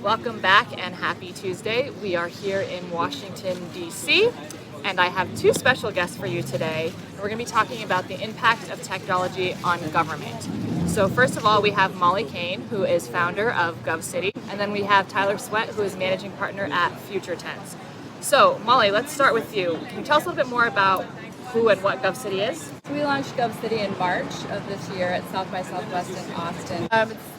Welcome back and happy Tuesday. We are here in Washington, D.C., and I have two special guests for you today. We're going to be talking about the impact of technology on government. So first of all, we have Molly Kane, who is founder of Gov City, and then we have Tyler Sweat, who is managing partner at Future Tense. So Molly, let's start with you. Can you tell us a little bit more about who and what Gov City is? We launched Gov City in March of this year at South by Southwest in Austin.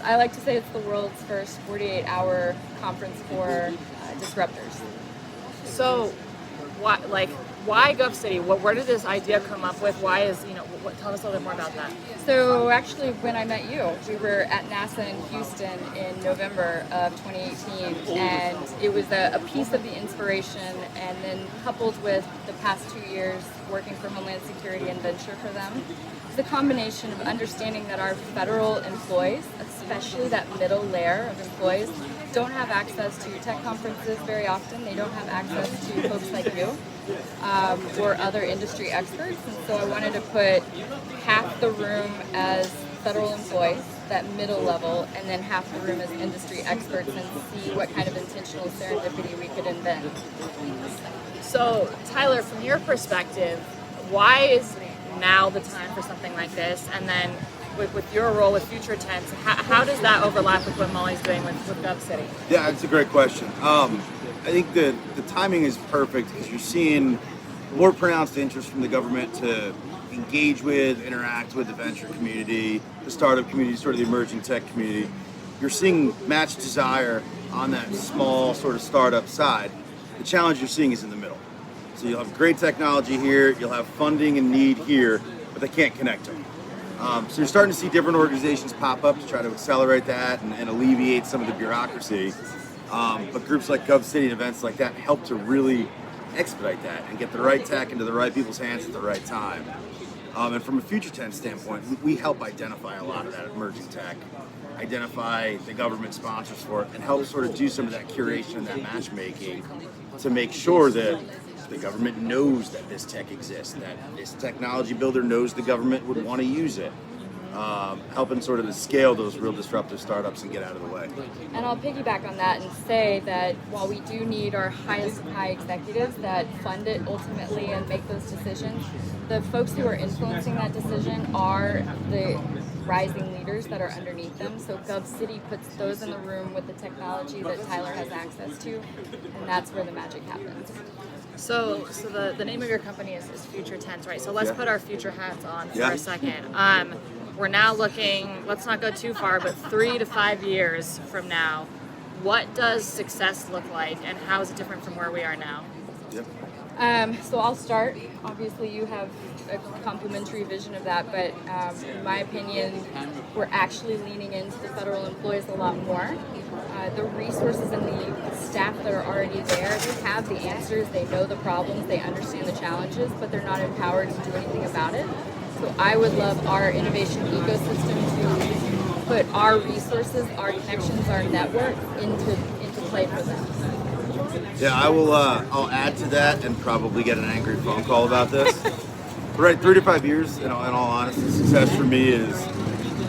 I like to say it's the world's first 48-hour conference for disruptors. So, why Gov City? Where did this idea come up with? Why is, tell us a little bit more about that. So actually, when I met you, we were at NASA in Houston in November of 2018, and it was a piece of the inspiration, and then coupled with the past 2 years working for Homeland Security and venture for them, it's the combination of understanding that our federal employees, especially that middle layer of employees, don't have access to tech conferences very often. They don't have access to folks like you or other industry experts. And so I wanted to put half the room as federal employees, that middle level, and then half the room as industry experts, and see what kind of intentional serendipity we could invent. So Tyler, from your perspective, why is now the time for something like this? And then with your role with Future Tense, how does that overlap with what Molly's doing with Gov City? Yeah, it's a great question. I think the timing is perfect because you're seeing more pronounced interest from the government to engage with, interact with the venture community, the startup community, sort of the emerging tech community. You're seeing matched desire on that small sort of startup side. The challenge you're seeing is in the middle. So you'll have great technology here, you'll have funding and need here, but they can't connect them. So you're starting to see different organizations pop up to try to accelerate that and alleviate some of the bureaucracy. But groups like Gov City and events like that help to really expedite that and get the right tech into the right people's hands at the right time. And from a Future Tense standpoint, we help identify a lot of that emerging tech, identify the government sponsors for it, and help sort of do some of that curation and that matchmaking to make sure that the government knows that this tech exists, that this technology builder knows the government would want to use it, helping sort of to scale those real disruptive startups and get out of the way. And I'll piggyback on that and say that while we do need our highest of high executives that fund it ultimately and make those decisions, the folks who are influencing that decision are the rising leaders that are underneath them. So Gov City puts those in the room with the technology that Tyler has access to, and that's where the magic happens. So the name of your company is Future Tense, right? So let's put our future hats on for a second. We're now looking, let's not go too far, but 3 to 5 years from now, what does success look like, and how is it different from where we are now? So I'll start. Obviously, you have a complementary vision of that, but in my opinion, we're actually leaning into the federal employees a lot more. The resources and the staff that are already there, they have the answers, they know the problems, they understand the challenges, but they're not empowered to do anything about it. So I would love our innovation ecosystem to put our resources, our connections, our network into play for them. Yeah, I'll add to that and probably get an angry phone call about this. But right, 3 to 5 years, in all honesty, success for me is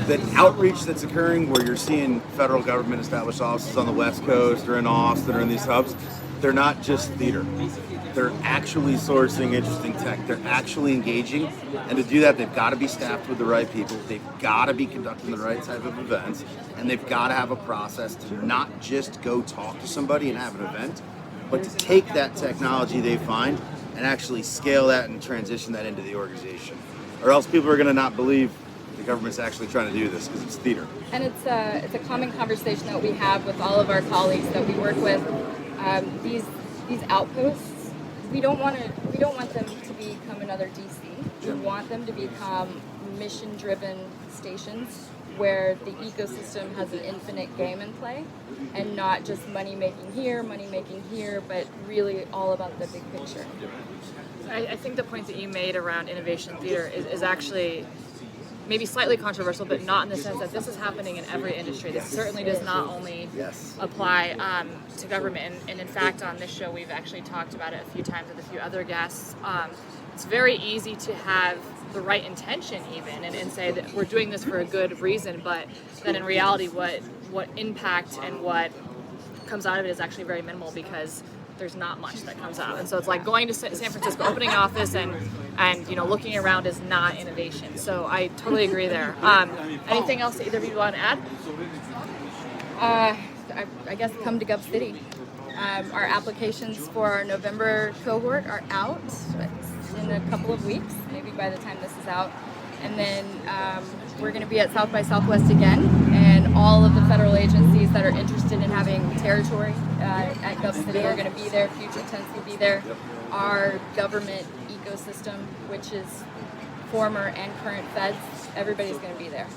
that outreach that's occurring where you're seeing federal government establish offices on the West Coast or in Austin or in these hubs. They're not just theater. They're actually sourcing interesting tech. They're actually engaging. And to do that, they've got to be staffed with the right people. They've got to be conducting the right type of events. And they've got to have a process to not just go talk to somebody and have an event, but to take that technology they find and actually scale that and transition that into the organization. Or else people are going to not believe the government's actually trying to do this because it's theater. And it's a common conversation that we have with all of our colleagues that we work with. These outposts, we don't want them to become another DC. We want them to become mission-driven stations where the ecosystem has an infinite game in play, and not just money making here, but really all about the big picture. I think the point that you made around innovation theater is actually maybe slightly controversial, but not in the sense that this is happening in every industry. This certainly does not only apply to government. And in fact, on this show, we've actually talked about it a few times with a few other guests. It's very easy to have the right intention even and say that we're doing this for a good reason, but then in reality what impact and what comes out of it is actually very minimal because there's not much that comes out. And so it's like going to San Francisco, opening an office, and looking around is not innovation. So I totally agree there. Anything else that either of you want to add? I guess come to Gov City. Our applications for our November cohort are out in a couple of weeks, maybe by the time this is out. And then we're going to be at South by Southwest again, and all of the federal agencies that are interested in having territory at Gov City are going to be there. Future Tense will be there. Our government ecosystem, which is former and current feds, everybody's going to be there.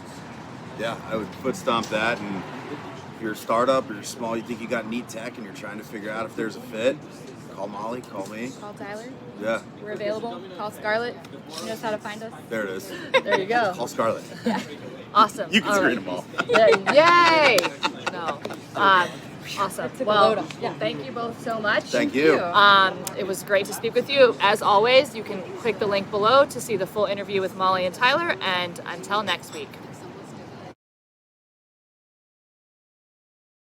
Yeah, I would foot stomp that. And if you're a startup or you're small, you think you got neat tech and you're trying to figure out if there's a fit, call Molly, call me. Call Tyler. Yeah. We're available. Call Scarlett. She knows how to find us. There it is. There you go. Call Scarlett. Yeah. Awesome. You can All screen right. them all. Yay! No. Awesome. Took a Well, load off. Yeah. thank you both so much. Thank you. It was great to speak with you. As always, you can click the link below to see the full interview with Molly and Tyler, and until next week.